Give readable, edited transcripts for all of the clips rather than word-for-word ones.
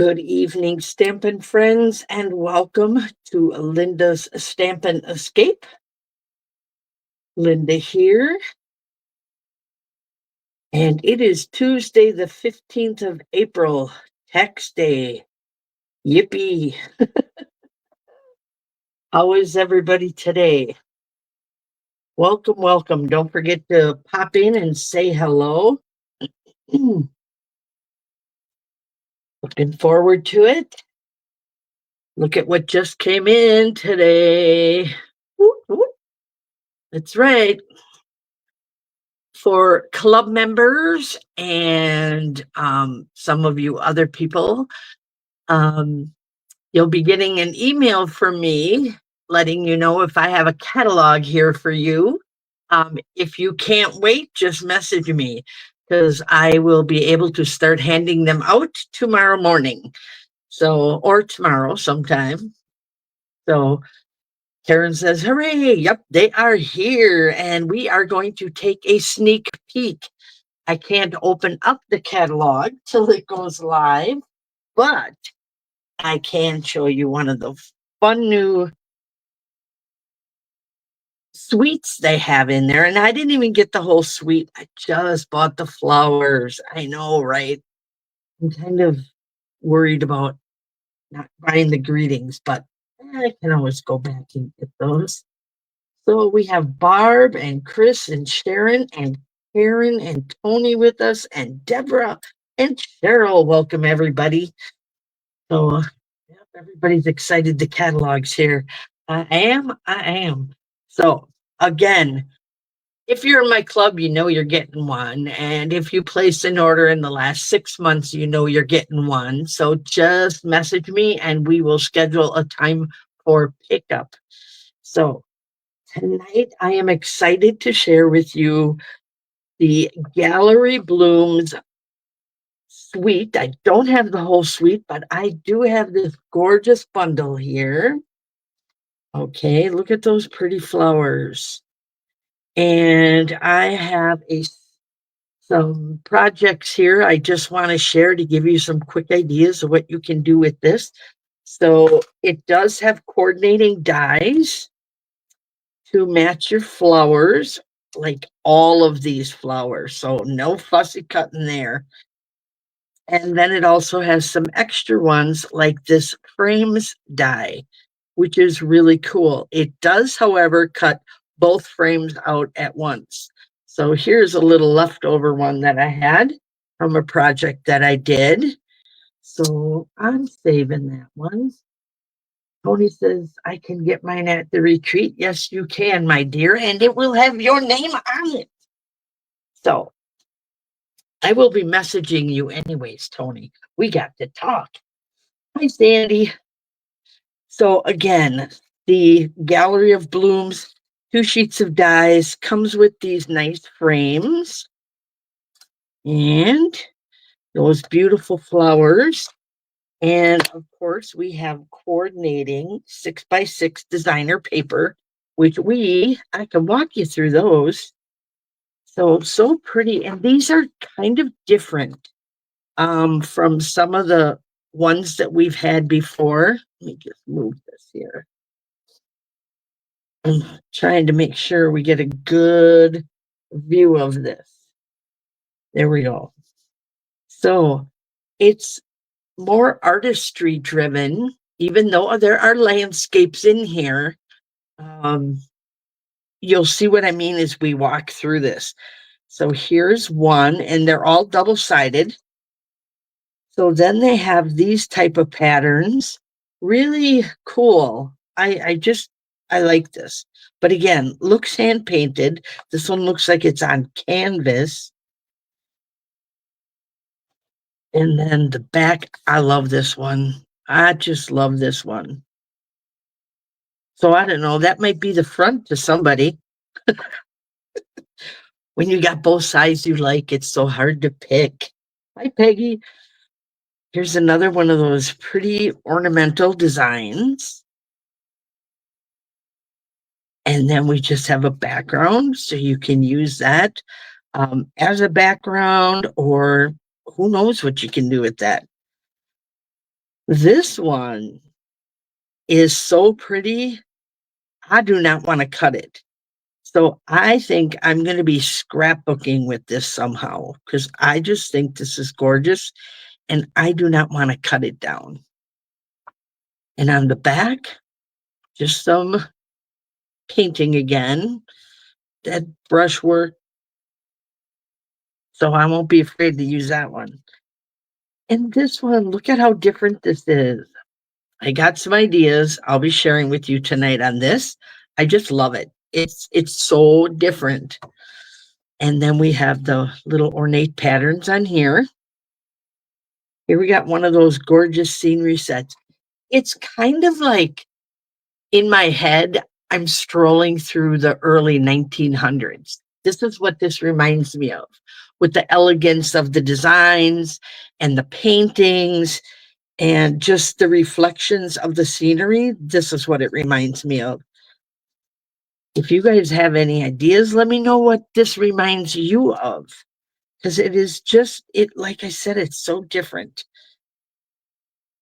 Good evening, Stampin' friends, and welcome to Linda's Stampin' Escape. Linda here, and it is Tuesday, the 15th of April, Tax Day. Yippee! How is everybody today? Welcome, welcome. Don't forget to pop in and say hello. Looking forward to it. Look at what just came in today. Whoop, whoop. That's right. For club members and some of you other people, you'll be getting an email from me letting you know if I have a catalog here for you. If you can't wait, just message me because I will be able to start handing them out tomorrow morning. Or tomorrow sometime. So Karen says, hooray, yep, they are here. And we are going to take a sneak peek. I can't open up the catalog till it goes live, but I can show you one of the fun new suites they have in there. And I didn't even get the whole suite. I just bought the flowers. I know, right? I'm kind of worried about not buying the greetings, but I can always go back and get those. So we have Barb and Chris and Sharon and Karen and Tony with us and Deborah and Cheryl. Welcome, everybody. So everybody's excited. The catalog's here. I am. So again, if you're in my club, you know you're getting one. And if you place an order in the last 6 months, you know you're getting one. So just message me and we will schedule a time for pickup. So tonight I am excited to share with you the Gallery Blooms suite. I don't have the whole suite, but I do have this gorgeous bundle here. Okay, look at those pretty flowers. And I have some projects here I just want to share to give you some quick ideas of what you can do with this. So it does have coordinating dies to match your flowers, like all of these flowers. So no fussy cutting there. And then it also has some extra ones like this frames die, which is really cool. It does, however, cut both frames out at once. So here's a little leftover one that I had from a project that I did. So I'm saving that one. Tony says, I can get mine at the retreat. Yes, you can, my dear, and it will have your name on it. So I will be messaging you anyways, Tony. We got to talk. Hi, Sandy. So again, the Gallery of Blooms, 2 sheets of dies, comes with these nice frames and those beautiful flowers. And of course, we have coordinating 6x6 designer paper, which I can walk you through those. So pretty. And these are kind of different from some of the ones that we've had before. Let me just move this here. I'm trying to make sure we get a good view of this. There we go. So it's more artistry driven, even though there are landscapes in here. You'll see what I mean as we walk through this. So here's one, and they're all double-sided. So then they have these type of patterns. Really cool. I like this. But again, looks hand painted. This one looks like it's on canvas. And then the back, I love this one. I just love this one. So I don't know, that might be the front to somebody. When you got both sides you like, it's so hard to pick. Hi, Peggy. Here's another one of those pretty ornamental designs. And then we just have a background, so you can use that as a background, or who knows what you can do with that. This one is so pretty, I do not wanna cut it. So, I think I'm gonna be scrapbooking with this somehow because I just think this is gorgeous, and I do not wanna cut it down. And on the back, just some painting again, that brushwork, so I won't be afraid to use that one. And this one, look at how different this is. I got some ideas I'll be sharing with you tonight on this. I just love it. It's so different. And then we have the little ornate patterns on here. Here we got one of those gorgeous scenery sets. It's kind of like in my head, I'm strolling through the early 1900s. This is what this reminds me of, with the elegance of the designs and the paintings and just the reflections of the scenery. This is what it reminds me of. If you guys have any ideas, let me know what this reminds you of. Because it is just, it, like I said, it's so different.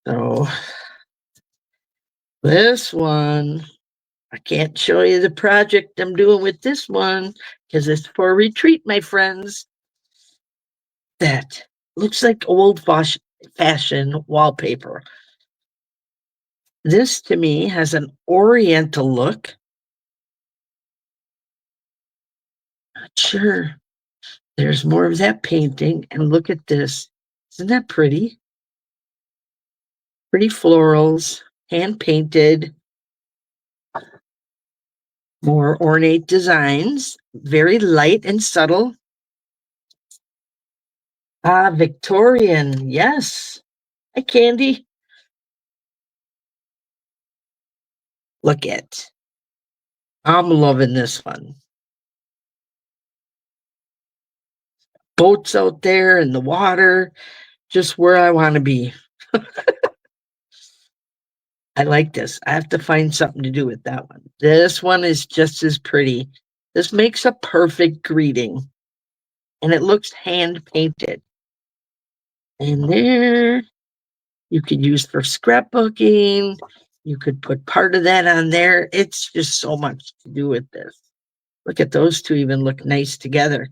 So this one, I can't show you the project I'm doing with this one because it's for a retreat, my friends. That looks like old fashioned wallpaper. This to me has an oriental look. Not sure. There's more of that painting. And look at this. Isn't that pretty? Pretty florals, hand painted, more ornate designs, very light and subtle. Ah, Victorian, yes. Hi, Candy. Look at. I'm loving this one. Boats out there in the water, just where I want to be. I like this. I have to find something to do with that one. This one is just as pretty. This makes a perfect greeting. And it looks hand painted. And there, you could use for scrapbooking. You could put part of that on there. It's just so much to do with this. Look at those two even look nice together.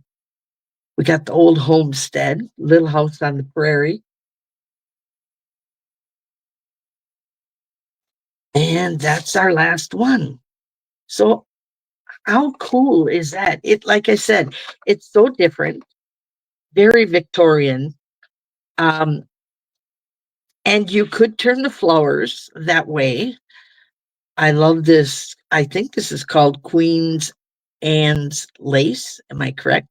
We got the old homestead, little house on the prairie. And that's our last one. So how cool is that? It, like I said, it's so different, very Victorian. Um, and you could turn the flowers that way. I love this. I think this is called Queen's Anne's lace. Am I correct?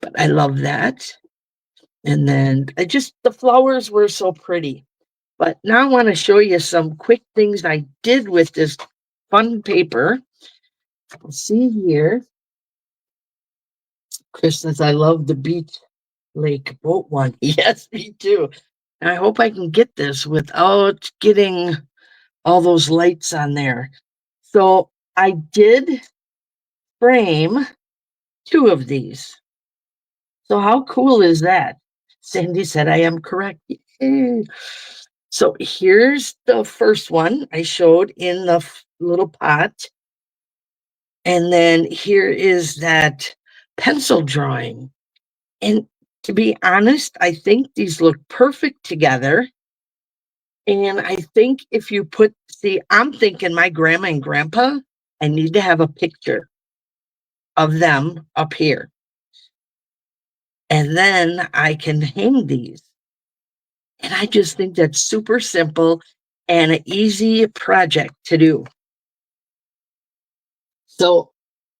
But I love that. And then the flowers were so pretty. But now I want to show you some quick things I did with this fun paper. See here. Chris says, I love the beach lake boat one. Yes, me too. And I hope I can get this without getting all those lights on there. So I did frame two of these. So how cool is that? Sandy said I am correct. Yay. So here's the first one I showed in the little pot. And then here is that pencil drawing. And to be honest, I think these look perfect together. And I think if you I'm thinking my grandma and grandpa, I need to have a picture of them up here. And then I can hang these. And I just think that's super simple and an easy project to do. So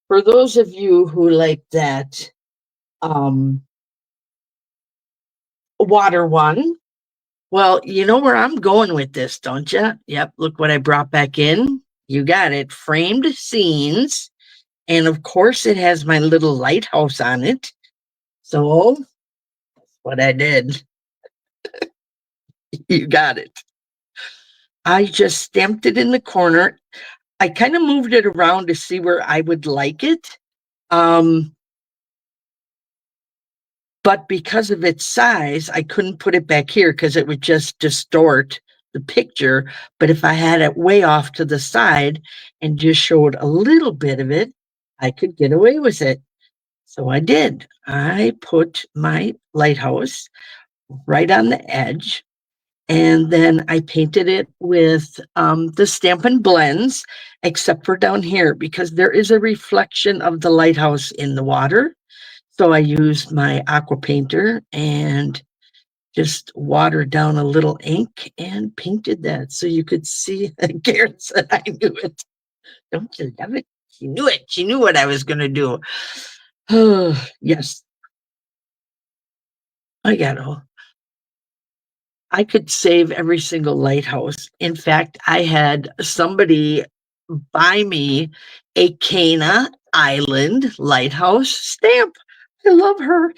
for those of you who like that water one, well, you know where I'm going with this, don't you? Yep, look what I brought back in. You got it. Framed scenes. And of course, it has my little lighthouse on it. So that's what I did. You got it. I just stamped it in the corner. I kind of moved it around to see where I would like it. But because of its size, I couldn't put it back here because it would just distort the picture, but if I had it way off to the side and just showed a little bit of it, I could get away with it. So I did. I put my lighthouse right on the edge, and then I painted it with the Stampin' Blends, except for down here, because there is a reflection of the lighthouse in the water. So I used my aqua painter and just watered down a little ink and painted that so you could see. Karen said I knew it. Don't you love it? She knew it. She knew what I was going to do. Oh, yes, I got it. I could save every single lighthouse. In fact, I had somebody buy me a Cana Island lighthouse stamp. I love her.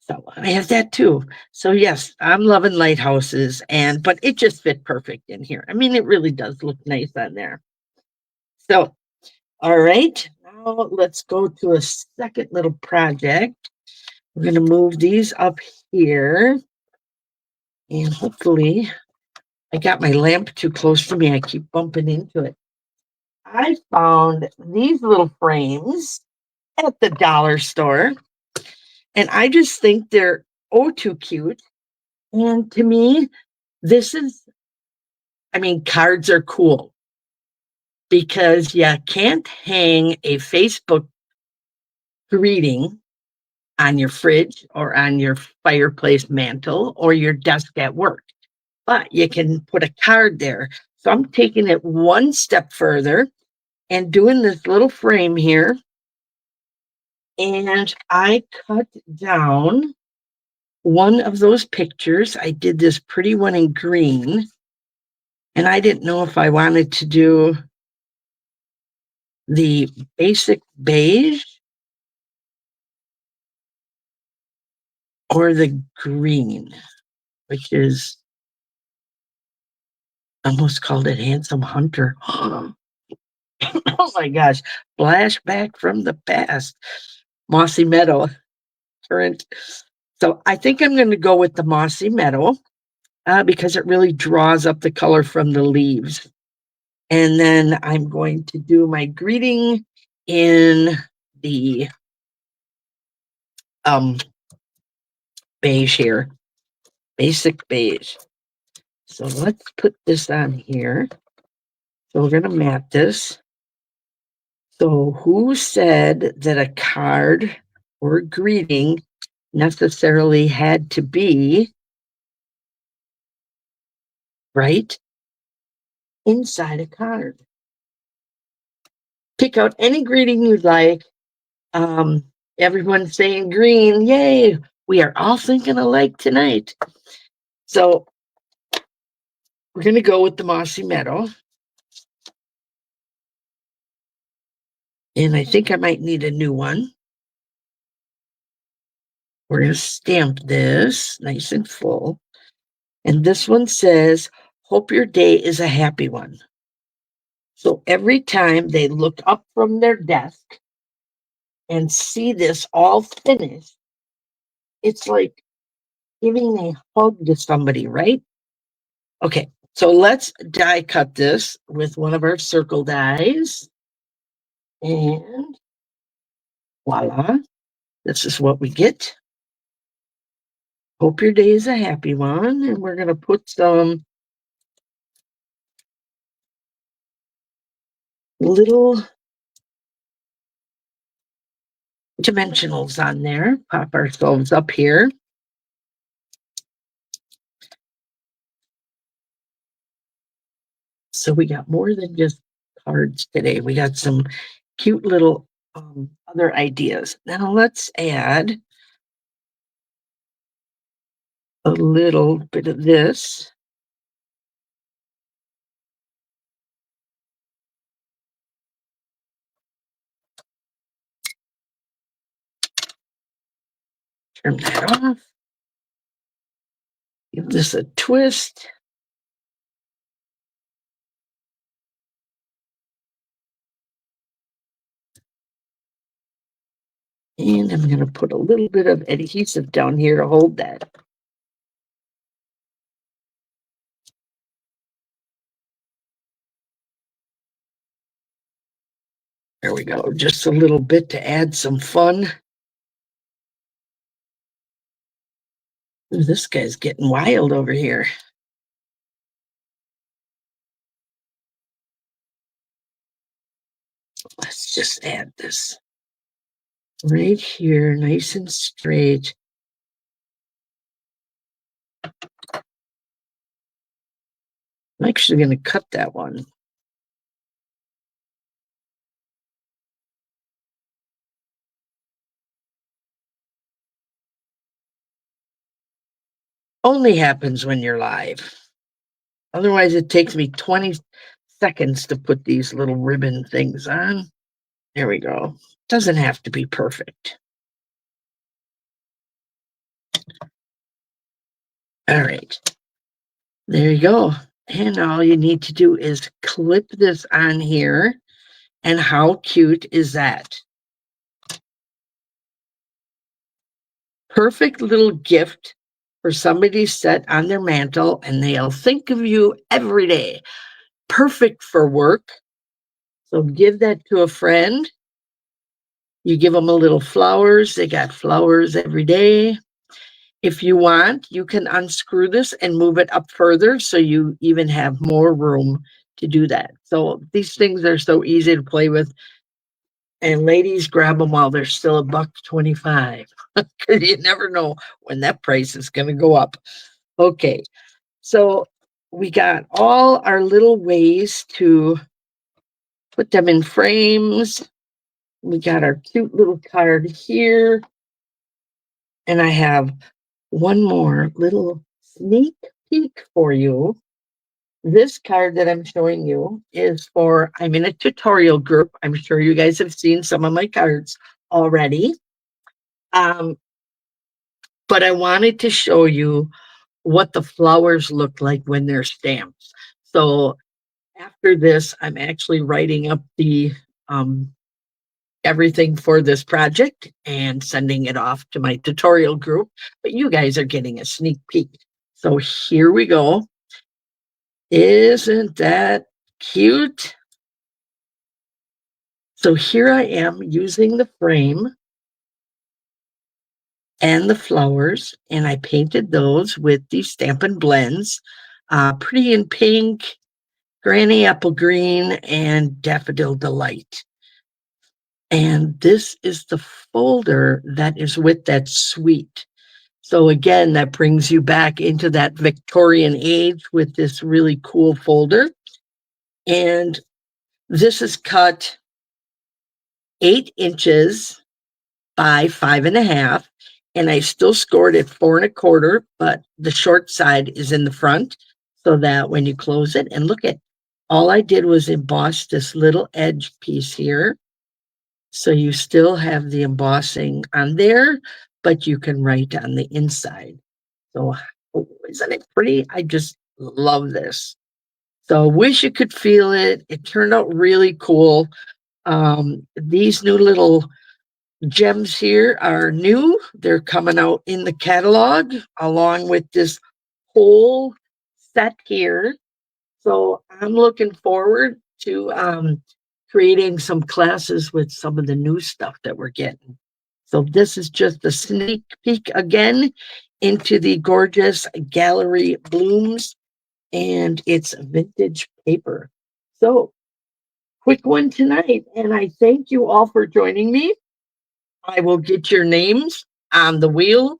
So I have that too. So yes, I'm loving lighthouses, and but it just fit perfect in here. I mean, it really does look nice on there. So, all right, now let's go to a second little project. We're going to move these up here, and hopefully I got my lamp too close to me. I keep bumping into it. I found these little frames at the dollar store, and I just think they're oh too cute. And to me, this is, I mean, cards are cool because you can't hang a Facebook greeting on your fridge or on your fireplace mantle or your desk at work, but you can put a card there. So I'm taking it one step further and doing this little frame here. And I cut down one of those pictures. I did this pretty one in green, and I didn't know if I wanted to do the basic beige or the green, which is almost called it Handsome Hunter. Oh my gosh, flashback from the past. Mossy Meadow, current. So I think I'm going to go with the Mossy Meadow because it really draws up the color from the leaves. And then I'm going to do my greeting in the beige here, basic beige. So let's put this on here. So we're going to mat this. So who said that a card or a greeting necessarily had to be right inside a card? Pick out any greeting you'd like. Everyone's saying green. Yay. We are all thinking alike tonight. So we're going to go with the Mossy Meadow. And I think I might need a new one. We're going to stamp this nice and full. And this one says, hope your day is a happy one. So every time they look up from their desk and see this all finished, it's like giving a hug to somebody, right? Okay, so let's die cut this with one of our circle dies. And voila, this is what we get. Hope your day is a happy one. And we're going to put some little dimensionals on there. Pop ourselves up here. So we got more than just cards today. We got some cute little other ideas. Now let's add a little bit of this. Turn that off. Give this a twist. And I'm going to put a little bit of adhesive down here to hold that. There we go. Just a little bit to add some fun. Ooh, this guy's getting wild over here. Let's just add this right here, nice and straight. I'm actually going to cut that one. Only happens when you're live. Otherwise, it takes me 20 seconds to put these little ribbon things on. There we go. Doesn't have to be perfect. All right. There you go. And all you need to do is clip this on here. And how cute is that? Perfect little gift for somebody set on their mantle, and they'll think of you every day. Perfect for work. So give that to a friend. You give them a little flowers. They got flowers every day. If you want, you can unscrew this and move it up further so you even have more room to do that. So these things are so easy to play with. And ladies, grab them while they're still $1.25. Because you never know when that price is going to go up. Okay, so we got all our little ways to put them in frames. We got our cute little card here. And I have one more little sneak peek for you. This card that I'm showing you is for, I'm in a tutorial group. I'm sure you guys have seen some of my cards already. But I wanted to show you what the flowers look like when they're stamped. So after this, I'm actually writing up the everything for this project and sending it off to my tutorial group. But you guys are getting a sneak peek. So here we go. Isn't that cute? So here I am using the frame and the flowers, and I painted those with these Stampin' Blends, Pretty in Pink, Granny Apple Green, and Daffodil Delight. And this is the folder that is with that suite. So again, that brings you back into that Victorian age with this really cool folder. And this is cut 8 inches by 5.5. And I still scored it 4.25, but the short side is in the front so that when you close it, and look at, all I did was emboss this little edge piece here. So you still have the embossing on there, but you can write on the inside. So isn't it pretty? I just love this. So wish you could feel it. It turned out really cool. These new little gems here are new. They're coming out in the catalog along with this whole set here. So I'm looking forward to creating some classes with some of the new stuff that we're getting. So this is just a sneak peek again into the gorgeous gallery blooms, and it's vintage paper. So quick one tonight, and I thank you all for joining me. I will get your names on the wheel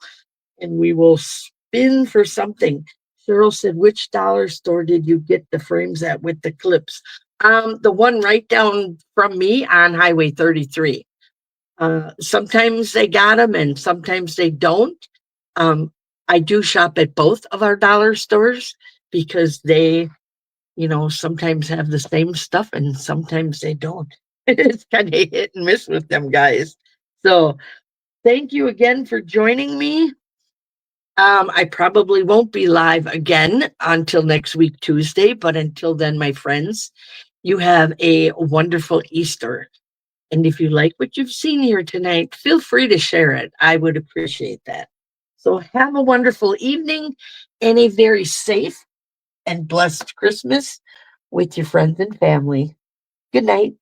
and we will spin for something. Cheryl said, which dollar store did you get the frames at with the clips? The one right down from me on Highway 33. Sometimes they got them and sometimes they don't. I do shop at both of our dollar stores because they, sometimes have the same stuff and sometimes they don't. It's kind of hit and miss with them guys. So thank you again for joining me. I probably won't be live again until next week, Tuesday. But until then, my friends, you have a wonderful Easter. And if you like what you've seen here tonight, feel free to share it. I would appreciate that. So have a wonderful evening and a very safe and blessed Christmas with your friends and family. Good night.